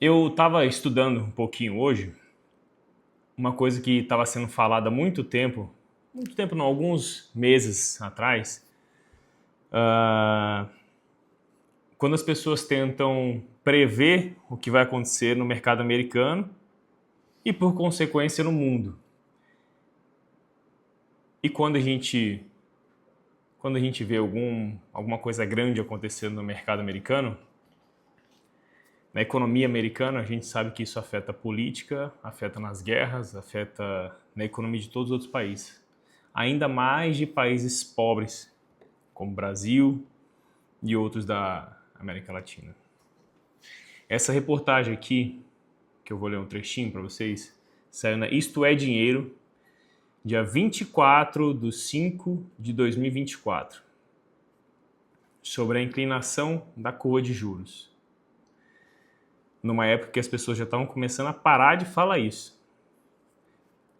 Eu estava estudando um pouquinho hoje, uma coisa que estava sendo falada há muito tempo não, alguns meses atrás, quando as pessoas tentam prever o que vai acontecer no mercado americano e, por consequência, no mundo. E quando a gente vê alguma coisa grande acontecendo no mercado americano, na economia americana, a gente sabe que isso afeta a política, afeta nas guerras, afeta na economia de todos os outros países. Ainda mais de países pobres, como o Brasil e outros da América Latina. Essa reportagem aqui, que eu vou ler um trechinho para vocês, saiu na Isto é Dinheiro, dia 24/5/2024, sobre a inclinação da curva de juros. Numa época que as pessoas já estavam começando a parar de falar isso.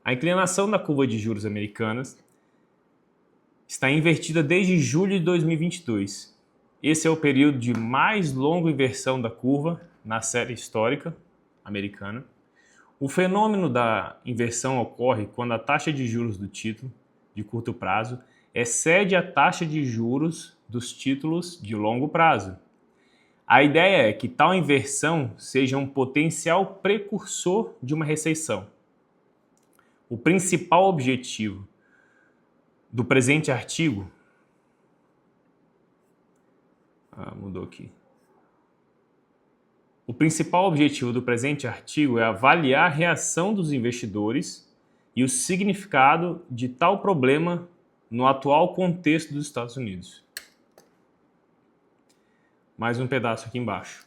A inclinação da curva de juros americanas está invertida desde julho de 2022. Esse é o período de mais longa inversão da curva na série histórica americana. O fenômeno da inversão ocorre quando a taxa de juros do título de curto prazo excede a taxa de juros dos títulos de longo prazo. A ideia é que tal inversão seja um potencial precursor de uma recessão. O principal objetivo do presente artigo... mudou aqui. O principal objetivo do presente artigo é avaliar a reação dos investidores e o significado de tal problema no atual contexto dos Estados Unidos. Mais um pedaço aqui embaixo.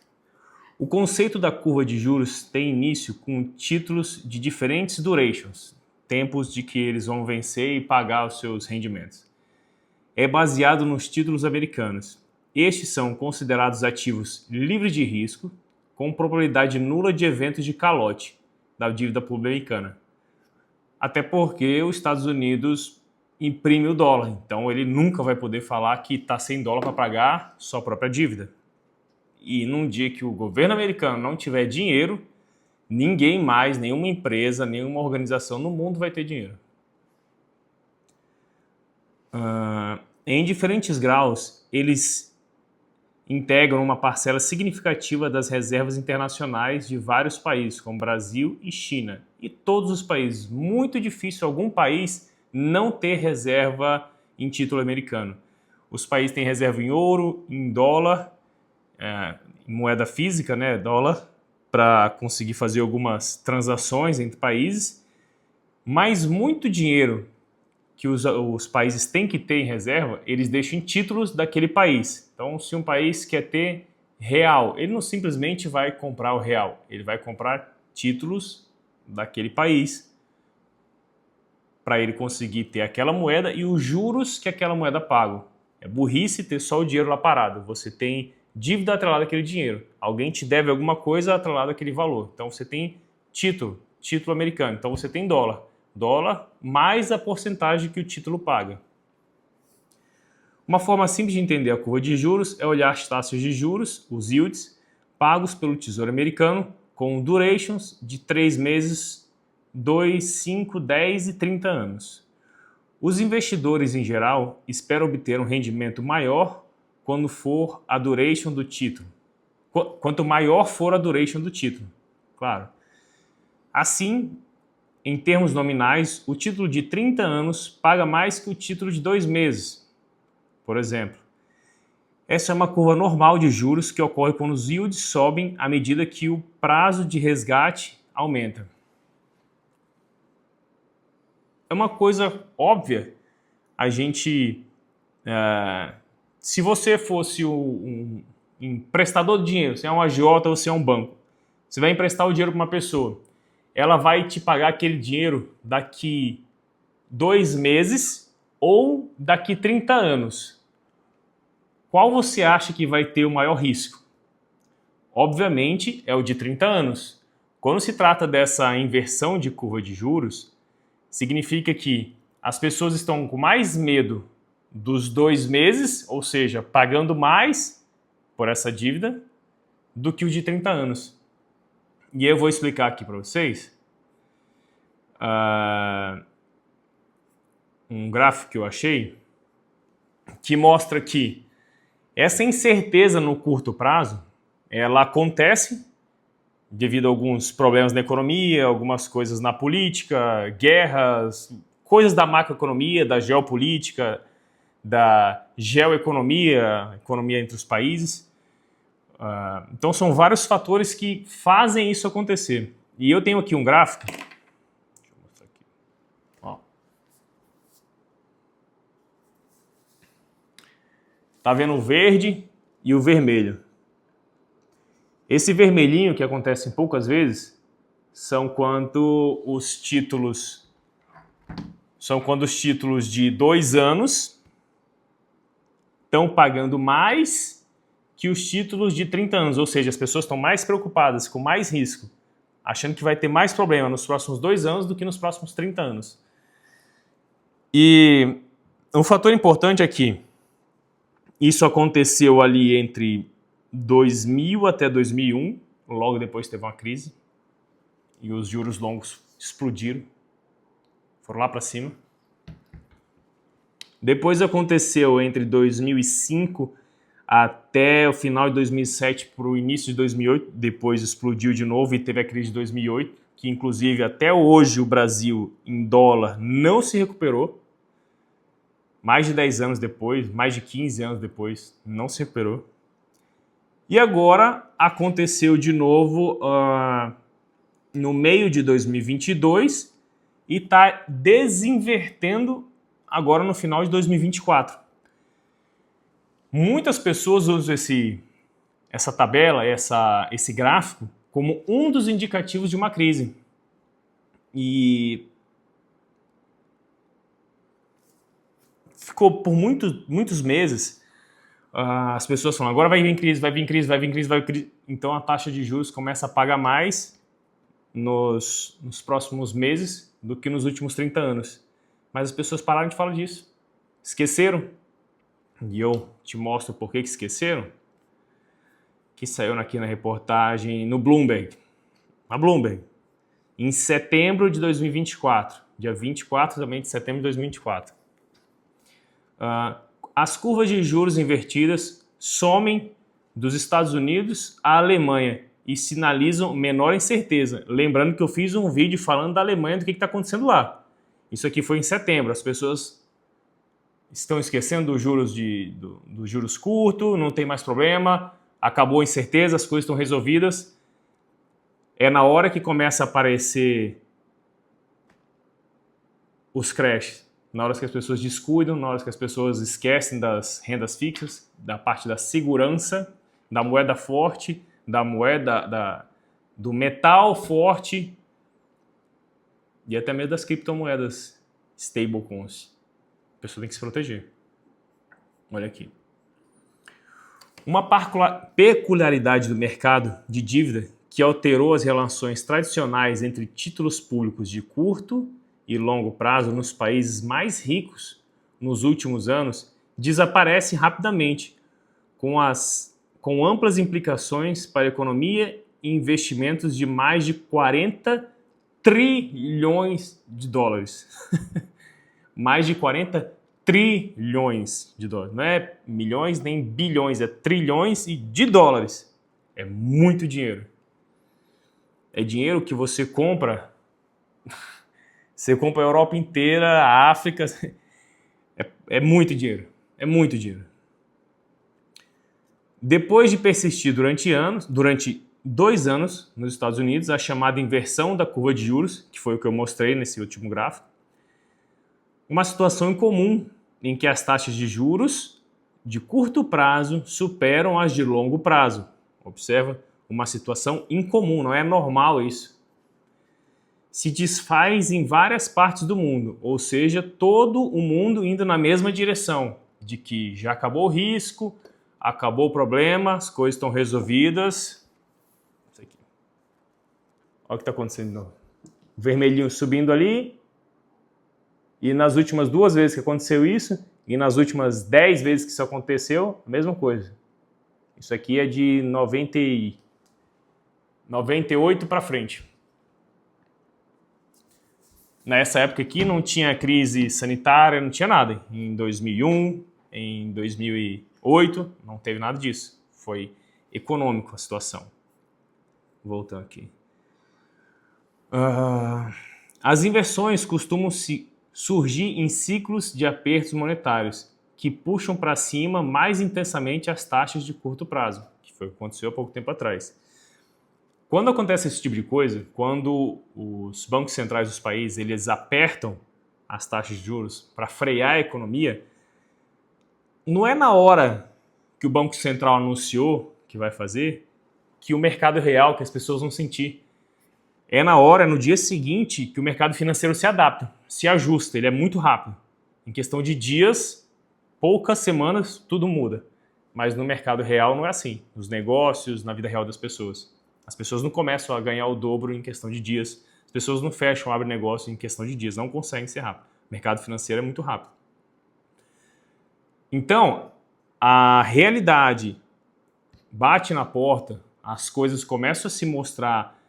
O conceito da curva de juros tem início com títulos de diferentes durations, tempos de que eles vão vencer e pagar os seus rendimentos. É baseado nos títulos americanos. Estes são considerados ativos livres de risco, com probabilidade nula de eventos de calote da dívida pública americana. Até porque os Estados Unidos imprime o dólar, então ele nunca vai poder falar que está sem dólar para pagar sua própria dívida. E num dia que o governo americano não tiver dinheiro, ninguém mais, nenhuma empresa, nenhuma organização no mundo vai ter dinheiro. Em diferentes graus, eles integram uma parcela significativa das reservas internacionais de vários países, como Brasil e China. E todos os países. Muito difícil algum país não ter reserva em título americano. Os países têm reserva em ouro, em dólar, em moeda física, né, dólar, para conseguir fazer algumas transações entre países, mas muito dinheiro que os países têm que ter em reserva, eles deixam em títulos daquele país. Então, se um país quer ter real, ele não simplesmente vai comprar o real, ele vai comprar títulos daquele país para ele conseguir ter aquela moeda e os juros que aquela moeda paga. É burrice ter só o dinheiro lá parado. Você tem dívida atrelada àquele dinheiro. Alguém te deve alguma coisa atrelada àquele valor. Então você tem título americano. Então você tem dólar. Dólar mais a porcentagem que o título paga. Uma forma simples de entender a curva de juros é olhar as taxas de juros, os yields, pagos pelo Tesouro Americano com durations de 3 meses, 2, 5, 10 e 30 anos. Os investidores, em geral, esperam obter um rendimento maior quando for a duration do título. Quanto maior for a duration do título, claro. Assim, em termos nominais, o título de 30 anos paga mais que o título de 2 meses, por exemplo. Essa é uma curva normal de juros que ocorre quando os yields sobem à medida que o prazo de resgate aumenta. É uma coisa óbvia a gente... se você fosse um emprestador de dinheiro, você é um agiota ou você é um banco, você vai emprestar o dinheiro para uma pessoa, ela vai te pagar aquele dinheiro daqui 2 meses ou daqui 30 anos. Qual você acha que vai ter o maior risco? Obviamente é o de 30 anos. Quando se trata dessa inversão de curva de juros, significa que as pessoas estão com mais medo dos 2 meses, ou seja, pagando mais por essa dívida, do que o de 30 anos. E eu vou explicar aqui para vocês um gráfico que eu achei que mostra que essa incerteza no curto prazo, ela acontece devido a alguns problemas na economia, algumas coisas na política, guerras, coisas da macroeconomia, da geopolítica, da geoeconomia, economia entre os países. Então são vários fatores que fazem isso acontecer. E eu tenho aqui um gráfico. Deixa eu mostrar aqui. Ó. Tá vendo o verde e o vermelho. Esse vermelhinho, que acontece poucas vezes, são quando os títulos de 2 anos estão pagando mais que os títulos de 30 anos, ou seja, as pessoas estão mais preocupadas, com mais risco, achando que vai ter mais problema nos próximos 2 anos do que nos próximos 30 anos. E um fator importante é que isso aconteceu ali entre 2000 até 2001, logo depois teve uma crise, e os juros longos explodiram, foram lá para cima. Depois aconteceu entre 2005 até o final de 2007 para o início de 2008, depois explodiu de novo e teve a crise de 2008, que inclusive até hoje o Brasil em dólar não se recuperou. Mais de 10 anos depois, mais de 15 anos depois, não se recuperou. E agora aconteceu de novo no meio de 2022 e está desinvertendo agora no final de 2024. Muitas pessoas usam essa tabela, esse gráfico, como um dos indicativos de uma crise. E ficou por muitos meses as pessoas falando, agora vai vir crise, vai vir crise, vai vir crise, vai vir crise. Então a taxa de juros começa a pagar mais nos próximos meses do que nos últimos 30 anos. Mas as pessoas pararam de falar disso. Esqueceram. E eu te mostro por que esqueceram. Que saiu aqui na reportagem no Bloomberg. Na Bloomberg. Em setembro de 2024. Dia 24 também de setembro de 2024. As curvas de juros invertidas somem dos Estados Unidos à Alemanha e sinalizam menor incerteza. Lembrando que eu fiz um vídeo falando da Alemanha, do que está acontecendo lá. Isso aqui foi em setembro. As pessoas estão esquecendo dos juros curtos, não tem mais problema, acabou a incerteza, as coisas estão resolvidas. É na hora que começa a aparecer os crashes. Na hora que as pessoas descuidam, na hora que as pessoas esquecem das rendas fixas, da parte da segurança, da moeda forte, da moeda do metal forte e até mesmo das criptomoedas stablecoins. A pessoa tem que se proteger. Olha aqui. Uma peculiaridade do mercado de dívida que alterou as relações tradicionais entre títulos públicos de curto e longo prazo nos países mais ricos nos últimos anos desaparece rapidamente, com amplas implicações para a economia e investimentos de mais de 40 trilhões de dólares. Mais de 40 trilhões de dólares. Não é milhões nem bilhões, é trilhões de dólares. É muito dinheiro. É dinheiro que você compra. Você compra a Europa inteira, a África. É muito dinheiro. É muito dinheiro. Depois de persistir durante 2 anos nos Estados Unidos, a chamada inversão da curva de juros, que foi o que eu mostrei nesse último gráfico, uma situação incomum em que as taxas de juros de curto prazo superam as de longo prazo. Observa, uma situação incomum, não é normal isso. Se desfaz em várias partes do mundo, ou seja, todo o mundo indo na mesma direção, de que já acabou o risco, acabou o problema, as coisas estão resolvidas. Isso aqui. Olha o que está acontecendo. O vermelhinho subindo ali. E nas últimas 2 vezes que aconteceu isso, e nas últimas 10 vezes que isso aconteceu, a mesma coisa. Isso aqui é de 98 para frente. Nessa época aqui não tinha crise sanitária, não tinha nada. Em 2001, em 2008, não teve nada disso. Foi econômico a situação. Voltando aqui. As inversões costumam surgir em ciclos de apertos monetários, que puxam para cima mais intensamente as taxas de curto prazo, que foi o que aconteceu há pouco tempo atrás. Quando acontece esse tipo de coisa, quando os bancos centrais dos países eles apertam as taxas de juros para frear a economia, não é na hora que o Banco Central anunciou que vai fazer que o mercado real, que as pessoas vão sentir. É na hora, no dia seguinte, que o mercado financeiro se adapta, se ajusta, ele é muito rápido. Em questão de dias, poucas semanas, tudo muda. Mas no mercado real não é assim, nos negócios, na vida real das pessoas. As pessoas não começam a ganhar o dobro em questão de dias. As pessoas não fecham, abrem negócio em questão de dias. Não conseguem ser rápido. O mercado financeiro é muito rápido. Então, a realidade bate na porta, as coisas começam a se mostrar,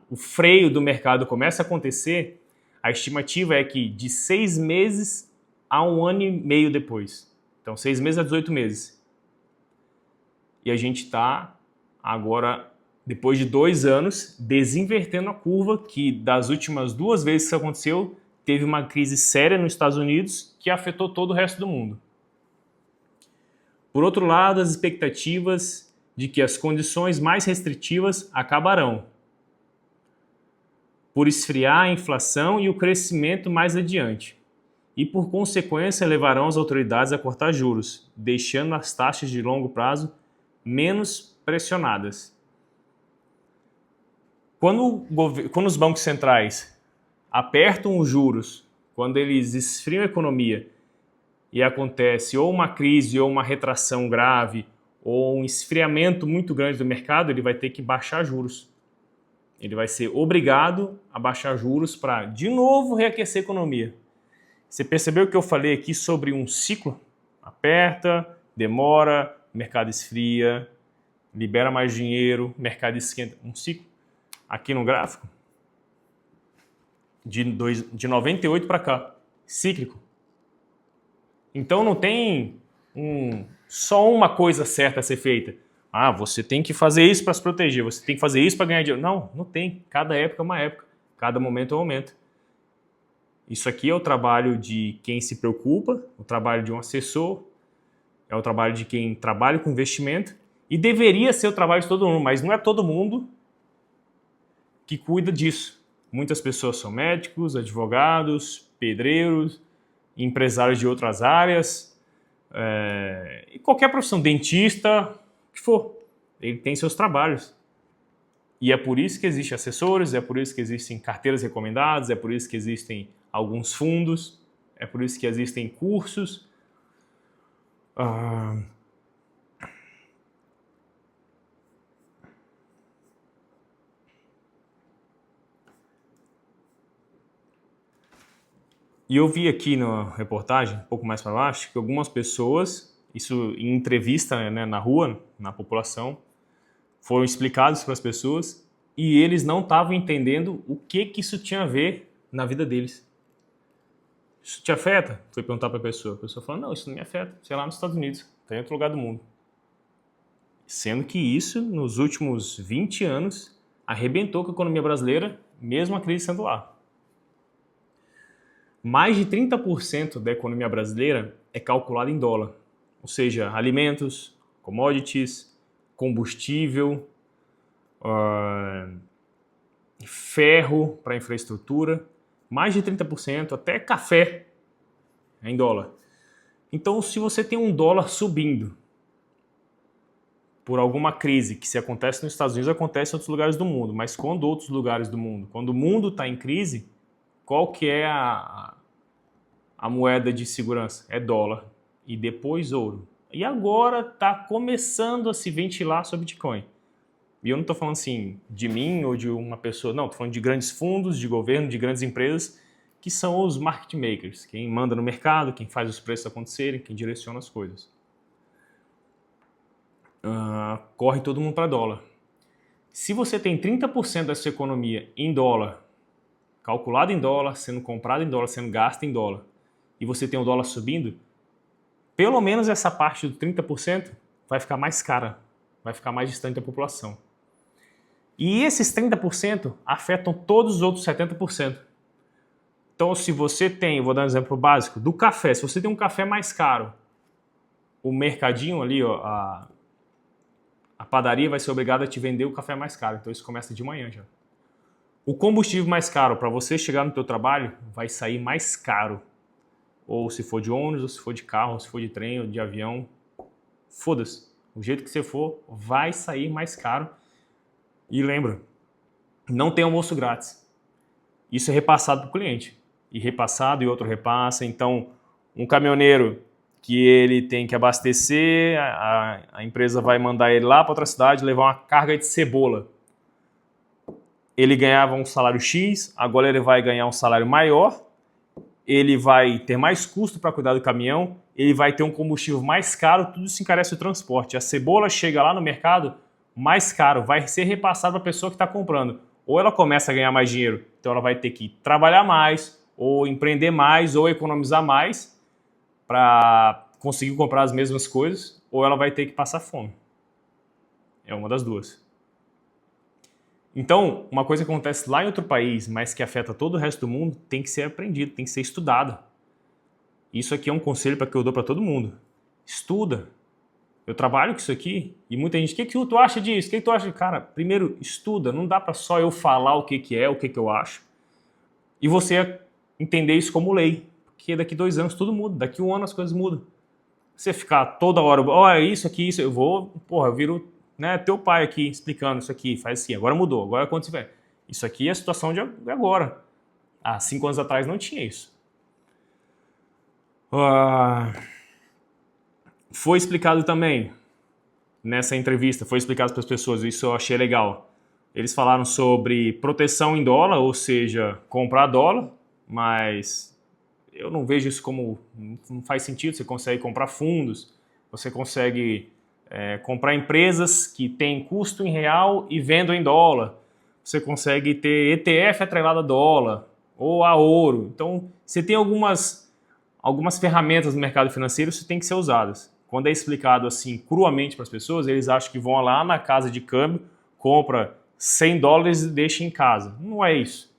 o freio do mercado começa a acontecer, a estimativa é que de 6 meses a 1 ano e meio depois. Então, 6 meses a 18 meses. E a gente está agora, depois de 2 anos, desinvertendo a curva, que das últimas 2 vezes que isso aconteceu, teve uma crise séria nos Estados Unidos que afetou todo o resto do mundo. Por outro lado, as expectativas de que as condições mais restritivas acabarão por esfriar a inflação e o crescimento mais adiante, e por consequência levarão as autoridades a cortar juros, deixando as taxas de longo prazo menos pressionadas. Quando os bancos centrais apertam os juros, quando eles esfriam a economia e acontece ou uma crise ou uma retração grave ou um esfriamento muito grande do mercado, ele vai ter que baixar juros. Ele vai ser obrigado a baixar juros para, de novo, reaquecer a economia. Você percebeu que eu falei aqui sobre um ciclo? Aperta, demora, mercado esfria, libera mais dinheiro, mercado esquenta. Um ciclo. Aqui no gráfico, de 98 para cá, cíclico. Então não tem só uma coisa certa a ser feita. Ah, você tem que fazer isso para se proteger, você tem que fazer isso para ganhar dinheiro. Não, não tem. Cada época é uma época, cada momento é um momento. Isso aqui é o trabalho de quem se preocupa, o trabalho de um assessor, é o trabalho de quem trabalha com investimento e deveria ser o trabalho de todo mundo, mas não é todo mundo que cuida disso. Muitas pessoas são médicos, advogados, pedreiros, empresários de outras áreas, e qualquer profissão, dentista, o que for, ele tem seus trabalhos. E é por isso que existem assessores, é por isso que existem carteiras recomendadas, é por isso que existem alguns fundos, é por isso que existem cursos. E eu vi aqui na reportagem, um pouco mais para baixo, que algumas pessoas, isso em entrevista, né, na rua, na população, foram explicados para as pessoas e eles não estavam entendendo o que isso tinha a ver na vida deles. Isso te afeta? Foi perguntar para a pessoa falou, não, isso não me afeta, sei lá, nos Estados Unidos, está em outro lugar do mundo. Sendo que isso, nos últimos 20 anos, arrebentou com a economia brasileira, mesmo a crise sendo lá. Mais de 30% da economia brasileira é calculada em dólar, ou seja, alimentos, commodities, combustível, ferro para infraestrutura, mais de 30%, até café é em dólar. Então, se você tem um dólar subindo por alguma crise que se acontece nos Estados Unidos, acontece em outros lugares do mundo, mas quando outros lugares do mundo, quando o mundo está em crise, qual que é a moeda de segurança? É dólar e depois ouro. E agora está começando a se ventilar sobre Bitcoin. E eu não estou falando assim de mim ou de uma pessoa, não, estou falando de grandes fundos, de governo, de grandes empresas, que são os market makers, quem manda no mercado, quem faz os preços acontecerem, quem direciona as coisas. Corre todo mundo para dólar. Se você tem 30% da sua economia em dólar, calculado em dólar, sendo comprado em dólar, sendo gasto em dólar, e você tem o dólar subindo, pelo menos essa parte do 30% vai ficar mais cara, vai ficar mais distante da população. E esses 30% afetam todos os outros 70%. Então, se você tem, vou dar um exemplo básico, do café, se você tem um café mais caro, o mercadinho ali, ó, a padaria vai ser obrigada a te vender o café mais caro. Então, isso começa de manhã já. O combustível mais caro para você chegar no teu trabalho vai sair mais caro. Ou se for de ônibus, ou se for de carro, ou se for de trem, ou de avião. Foda-se. O jeito que você for, vai sair mais caro. E lembra, não tem almoço grátis. Isso é repassado para o cliente. E repassado e outro repassa. Então, um caminhoneiro que ele tem que abastecer, a empresa vai mandar ele lá para outra cidade levar uma carga de cebola. Ele ganhava um salário X, agora ele vai ganhar um salário maior, ele vai ter mais custo para cuidar do caminhão, ele vai ter um combustível mais caro, tudo isso encarece o transporte. A cebola chega lá no mercado mais caro, vai ser repassado para a pessoa que está comprando. Ou ela começa a ganhar mais dinheiro, então ela vai ter que trabalhar mais, ou empreender mais, ou economizar mais para conseguir comprar as mesmas coisas, ou ela vai ter que passar fome. É uma das duas. Então, uma coisa que acontece lá em outro país, mas que afeta todo o resto do mundo, tem que ser aprendido, tem que ser estudado. Isso aqui é um conselho que eu dou para todo mundo. Estuda. Eu trabalho com isso aqui e muita gente, o que tu acha disso? O que tu acha? Cara, primeiro, estuda. Não dá para só eu falar o que é, o que eu acho. E você entender isso como lei. Porque daqui 2 anos tudo muda. Daqui 1 ano as coisas mudam. Você ficar toda hora, é isso aqui, isso, eu viro, né, teu pai aqui explicando isso aqui, faz assim, agora mudou, agora quando tiver. Isso aqui é a situação de agora. Há 5 anos atrás não tinha isso. Foi explicado também, nessa entrevista, foi explicado para as pessoas, isso eu achei legal. Eles falaram sobre proteção em dólar, ou seja, comprar dólar, mas eu não vejo isso como, não faz sentido. Você consegue comprar fundos, você consegue comprar empresas que têm custo em real e vendem em dólar. Você consegue ter ETF atrelado a dólar ou a ouro. Então, você tem algumas ferramentas no mercado financeiro que têm que ser usadas. Quando é explicado assim cruamente para as pessoas, eles acham que vão lá na casa de câmbio, compra $100 e deixa em casa. Não é isso.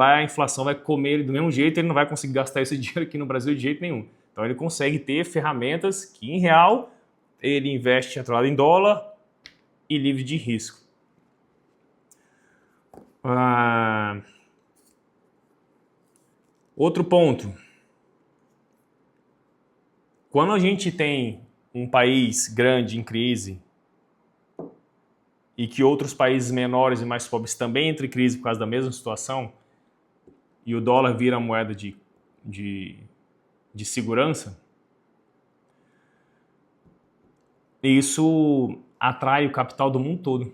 A inflação vai comer ele do mesmo jeito, ele não vai conseguir gastar esse dinheiro aqui no Brasil de jeito nenhum. Então ele consegue ter ferramentas que em real ele investe atrelado em dólar e livre de risco. Outro ponto. Quando a gente tem um país grande em crise e que outros países menores e mais pobres também entram em crise por causa da mesma situação, e o dólar vira moeda de segurança, isso atrai o capital do mundo todo.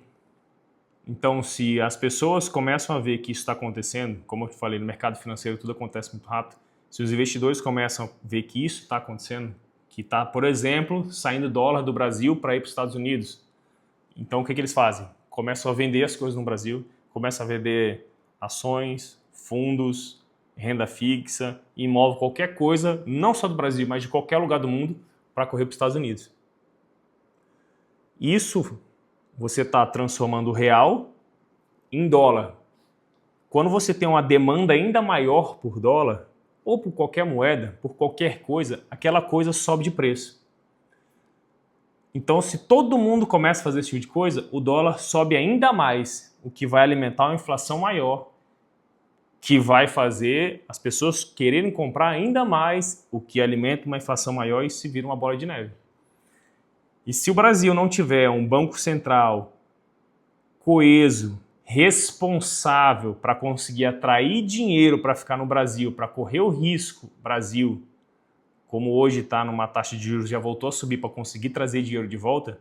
Então, se as pessoas começam a ver que isso está acontecendo, como eu te falei, no mercado financeiro tudo acontece muito rápido, se os investidores começam a ver que isso está acontecendo, que está, por exemplo, saindo dólar do Brasil para ir para os Estados Unidos, então o que eles fazem? Começam a vender as coisas no Brasil, começam a vender ações, fundos, renda fixa, imóvel, qualquer coisa, não só do Brasil, mas de qualquer lugar do mundo, para correr para os Estados Unidos. Isso você está transformando o real em dólar. Quando você tem uma demanda ainda maior por dólar, ou por qualquer moeda, por qualquer coisa, aquela coisa sobe de preço. Então, se todo mundo começa a fazer esse tipo de coisa, o dólar sobe ainda mais, o que vai alimentar uma inflação maior, que vai fazer as pessoas quererem comprar ainda mais, o que alimenta uma inflação maior e se vira uma bola de neve. E se o Brasil não tiver um banco central coeso, responsável para conseguir atrair dinheiro para ficar no Brasil, para correr o risco, Brasil, como hoje está numa taxa de juros, já voltou a subir para conseguir trazer dinheiro de volta,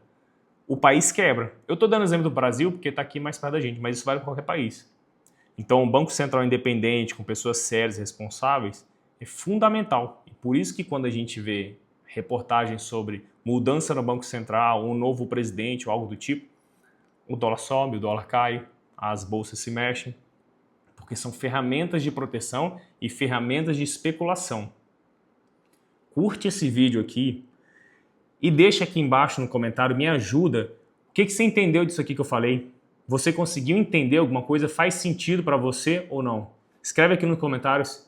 o país quebra. Eu estou dando exemplo do Brasil porque está aqui mais perto da gente, mas isso vale para qualquer país. Então, um banco central independente, com pessoas sérias e responsáveis, é fundamental. E por isso que quando a gente vê reportagens sobre mudança no Banco Central, um novo presidente ou algo do tipo, o dólar sobe, o dólar cai, as bolsas se mexem, porque são ferramentas de proteção e ferramentas de especulação. Curte esse vídeo aqui e deixa aqui embaixo no comentário, me ajuda. O que você entendeu disso aqui que eu falei? Você conseguiu entender alguma coisa? Faz sentido para você ou não? Escreve aqui nos comentários.